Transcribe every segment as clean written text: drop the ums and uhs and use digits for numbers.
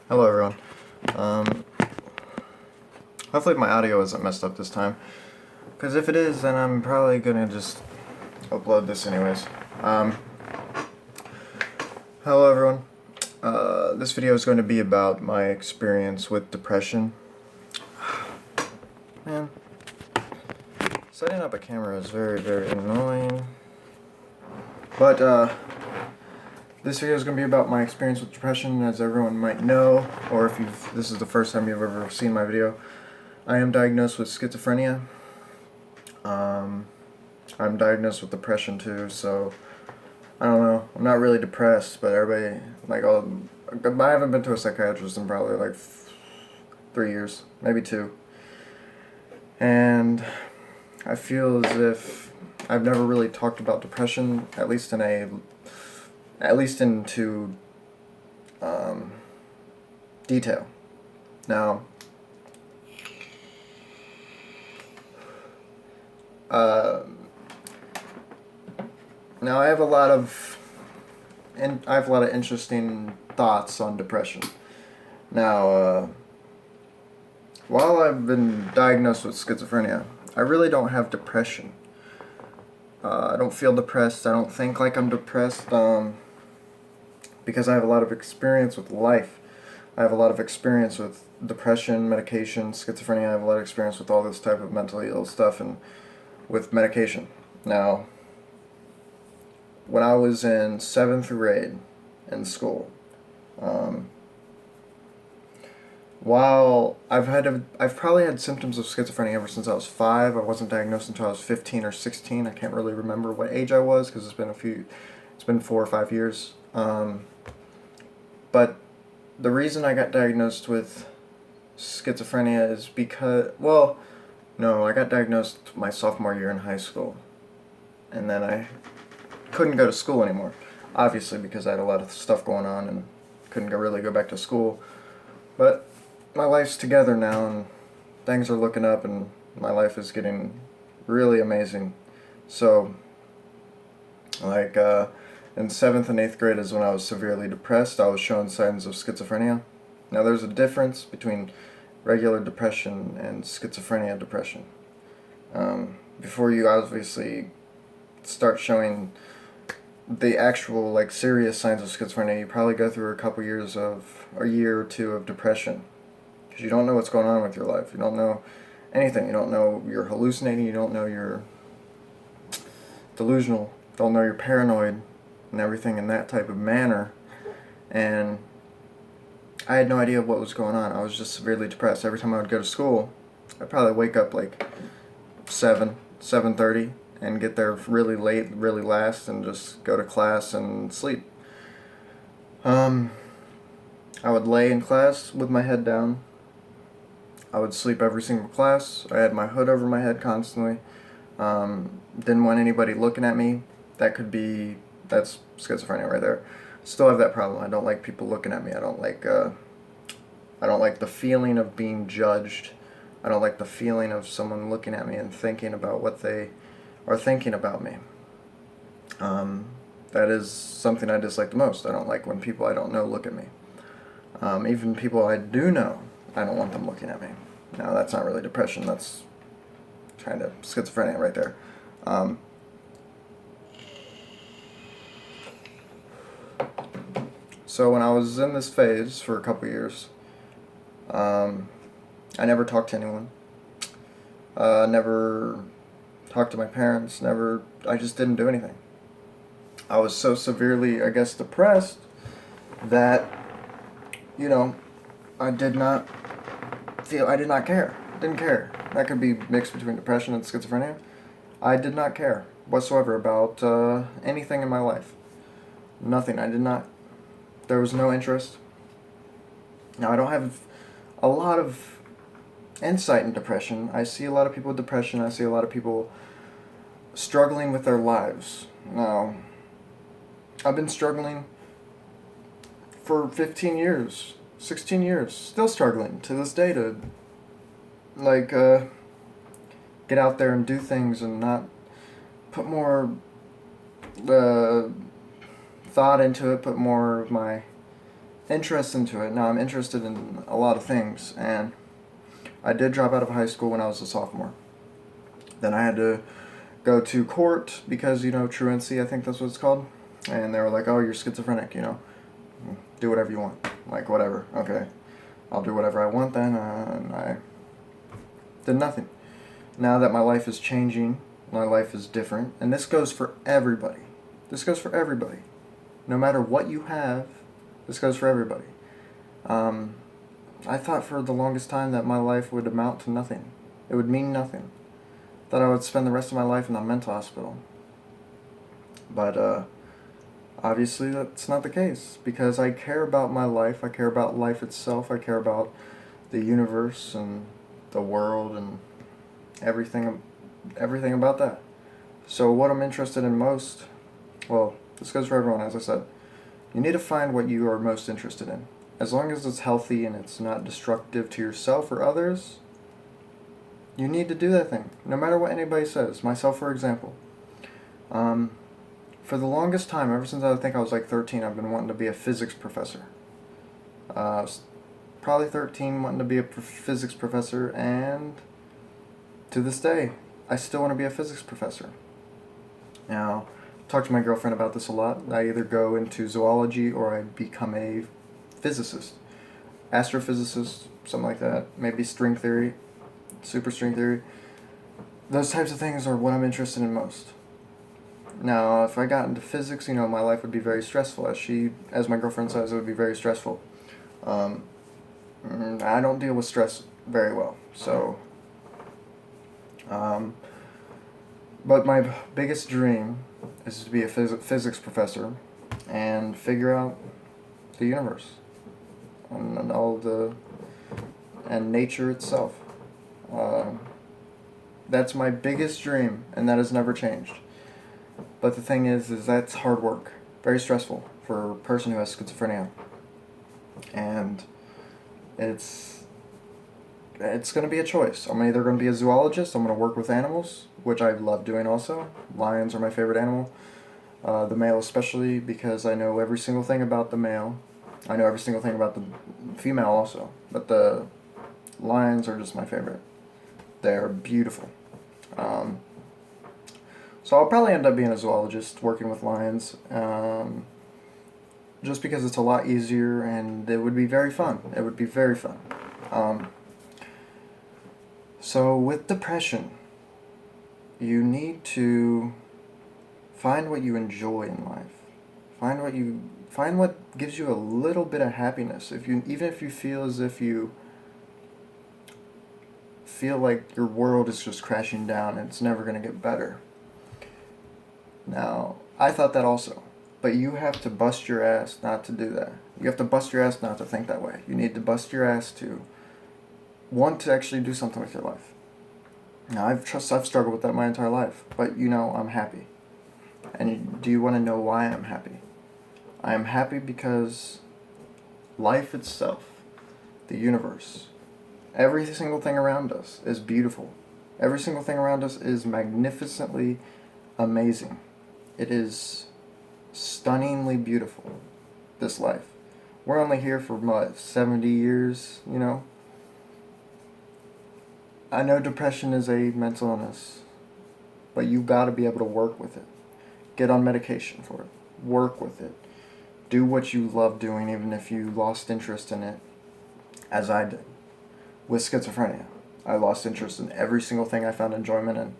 Hello everyone. Um, Hopefully my audio isn't messed up this time, because if it is, then I'm probably gonna just upload this anyways. Hello everyone. This video is going to be about my experience with depression. Man, setting up a camera is very, very annoying. But, this video is going to be about my experience with depression. As everyone might know, or if this is the first time you've ever seen my video, I am diagnosed with schizophrenia. I'm diagnosed with depression too, so I don't know. I'm not really depressed, but everybody, I haven't been to a psychiatrist in probably 3 years, maybe 2. And I feel as if I've never really talked about depression, at least into detail. Now, I have a lot of interesting thoughts on depression. Now, while I've been diagnosed with schizophrenia, I really don't have depression. I don't feel depressed. I don't think like I'm depressed because I have a lot of experience with life. I have a lot of experience with depression, medication, schizophrenia. I have a lot of experience with all this type of mentally ill stuff and with medication. Now, when I was in 7th grade in school, while I've probably had symptoms of schizophrenia ever since I was 5. I wasn't diagnosed until I was 15 or 16. I can't really remember what age I was because it's been 4 or 5 years. But the reason I got diagnosed with schizophrenia is because, I got diagnosed my sophomore year in high school. And then I couldn't go to school anymore, obviously, because I had a lot of stuff going on and couldn't really go back to school. But my life's together now, and things are looking up, and my life is getting really amazing. So, in 7th and 8th grade is when I was severely depressed. I was showing signs of schizophrenia. Now, there's a difference between regular depression and schizophrenia depression. Before you obviously start showing the actual serious signs of schizophrenia, you probably go through a year or 2 of depression, because you don't know what's going on with your life. You don't know anything. You don't know you're hallucinating. You don't know you're delusional. You don't know you're paranoid and everything in that type of manner. And I had no idea what was going on. I was just severely depressed. Every time I would go to school, I'd probably wake up 7:30 and get there really late, really last, and just go to class and sleep. I would lay in class with my head down. I would sleep every single class. I had my hood over my head constantly. Didn't want anybody looking at me. That's schizophrenia right there. Still have that problem. I don't like people looking at me. I don't like the feeling of being judged. I don't like the feeling of someone looking at me and thinking about what they are thinking about me. That is something I dislike the most. I don't like when people I don't know look at me. Even people I do know, I don't want them looking at me. Now, that's not really depression. That's kind of schizophrenia right there. So when I was in this phase for a couple years, I never talked to anyone. Never talked to my parents. I just didn't do anything. I was so severely, I guess, depressed that, I did not care. Didn't care. That could be mixed between depression and schizophrenia. I did not care whatsoever about anything in my life. Nothing. There was no interest. Now, I don't have a lot of insight in depression. I see a lot of people with depression. I see a lot of people struggling with their lives. Now, I've been struggling for 15 years, 16 years, still struggling to this day to get out there and do things and not put more thought into it, put more of my interest into it. Now I'm interested in a lot of things, and I did drop out of high school when I was a sophomore. Then I had to go to court because, truancy, I think that's what it's called. And they were like, oh, you're schizophrenic, do whatever you want. Like, whatever, okay. I'll do whatever I want then, and I did nothing. Now that my life is changing, my life is different, and this goes for everybody. This goes for everybody. No matter what you have, this goes for everybody. I thought for the longest time that my life would amount to nothing. It would mean nothing. That I would spend the rest of my life in a mental hospital. But obviously that's not the case, because I care about my life, I care about life itself, I care about the universe and the world and everything about that. So what I'm interested in most, well, this goes for everyone, as I said. You need to find what you are most interested in. As long as it's healthy and it's not destructive to yourself or others, you need to do that thing, no matter what anybody says. Myself, for example. For the longest time, ever since I think I was like 13, I've been wanting to be a physics professor. Probably 13, wanting to be a physics professor, and to this day, I still want to be a physics professor. Now, I talk to my girlfriend about this a lot. I either go into zoology or I become a physicist, astrophysicist, something like that. Maybe string theory, super string theory. Those types of things are what I'm interested in most. Now, if I got into physics, my life would be very stressful. As my girlfriend says, it would be very stressful. I don't deal with stress very well, so. But my biggest dream is to be a physics professor and figure out the universe and and nature itself. That's my biggest dream, and that has never changed. But the thing is that's hard work, very stressful for a person who has schizophrenia, and it's going to be a choice. I'm either going to be a zoologist. I'm going to work with animals, which I love doing also. Lions are my favorite animal. The male especially, because I know every single thing about the male. I know every single thing about the female also. But the lions are just my favorite. They're beautiful. So I'll probably end up being a zoologist, working with lions. Just because it's a lot easier and it would be very fun. It would be very fun. So with depression, you need to find what you enjoy in life. Find what gives you a little bit of happiness. Even if you feel as if you feel like your world is just crashing down and it's never going to get better. Now, I thought that also, but you have to bust your ass not to do that. You have to bust your ass not to think that way. You need to bust your ass to want to actually do something with your life. Now, I've struggled with that my entire life, but I'm happy. And do you want to know why I'm happy? I am happy because life itself, the universe, every single thing around us is beautiful. Every single thing around us is magnificently amazing. It is stunningly beautiful, this life. We're only here for 70 years, I know depression is a mental illness, but you got to be able to work with it. Get on medication for it. Work with it. Do what you love doing, even if you lost interest in it, as I did. With schizophrenia, I lost interest in every single thing I found enjoyment in.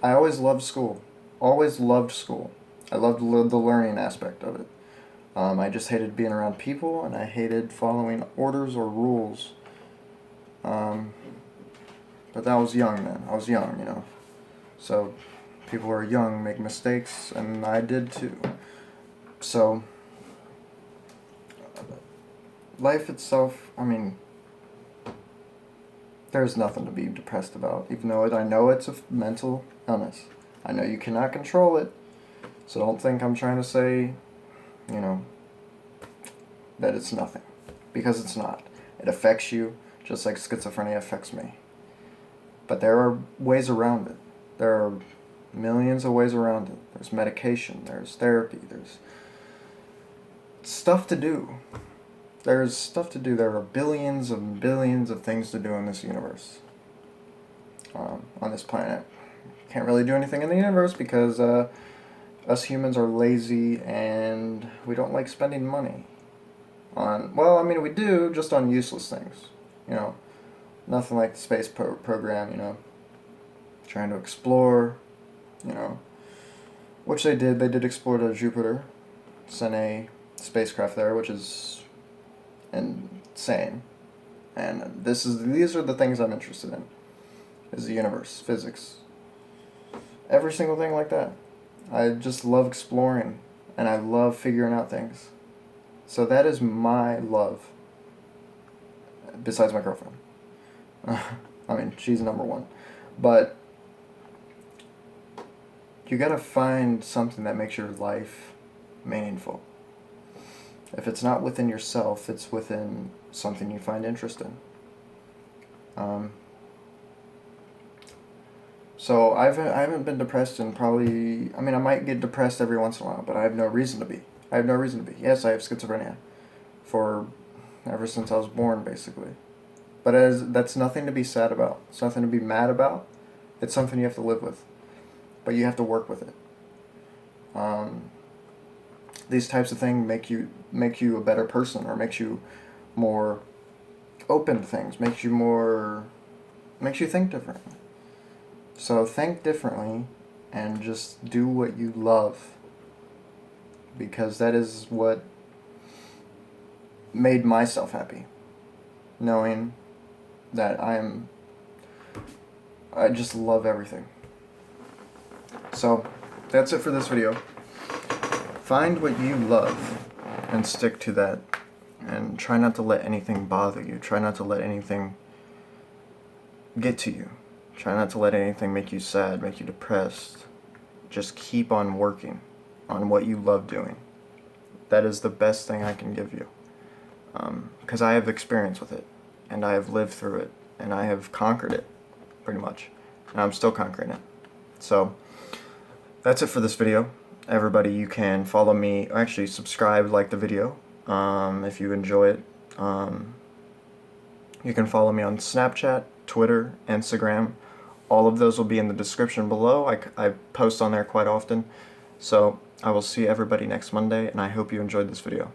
I always loved school. Always loved school. I loved the learning aspect of it. I just hated being around people, and I hated following orders or rules. But I was young then. I was young, So people who are young make mistakes, and I did too. So life itself, there's nothing to be depressed about, even though I know it's a mental illness. I know you cannot control it, so don't think I'm trying to say, that it's nothing, because it's not. It affects you just like schizophrenia affects me. But there are ways around it. There are millions of ways around it. There's medication, there's therapy, there's stuff to do. There's stuff to do. There are billions and billions of things to do in this universe. On this planet. Can't really do anything in the universe because us humans are lazy and we don't like spending money on, well, I mean, we do, just on useless things. You know, nothing like the space program, you know, trying to explore, you know, which they did. They did explore to Jupiter, sent a spacecraft there, which is insane. And these are the things I'm interested in, is the universe, physics, every single thing like that. I just love exploring, and I love figuring out things. So that is my love, besides my girlfriend. I mean, she's number one. But you gotta find something that makes your life meaningful. If it's not within yourself, it's within something you find interest in. So I haven't been depressed in probably, I mean, I might get depressed every once in a while, but I have no reason to be. I have no reason to be. Yes, I have schizophrenia ever since I was born, basically. But that's nothing to be sad about. It's nothing to be mad about. It's something you have to live with. But you have to work with it. These types of things make you a better person, or makes you more open to things, makes you think differently. So think differently and just do what you love, because that is what made myself happy, knowing that I just love everything. So that's it for this video. Find what you love and stick to that, and try not to let anything bother you. Try not to let anything get to you. Try not to let anything make you sad, make you depressed. Just keep on working on what you love doing. That is the best thing I can give you. Because I have experience with it, and I have lived through it, and I have conquered it, pretty much. And I'm still conquering it. So, that's it for this video. Everybody, you can follow me, actually subscribe, like the video, if you enjoy it. You can follow me on Snapchat, Twitter, Instagram. All of those will be in the description below. I post on there quite often. So I will see everybody next Monday, and I hope you enjoyed this video.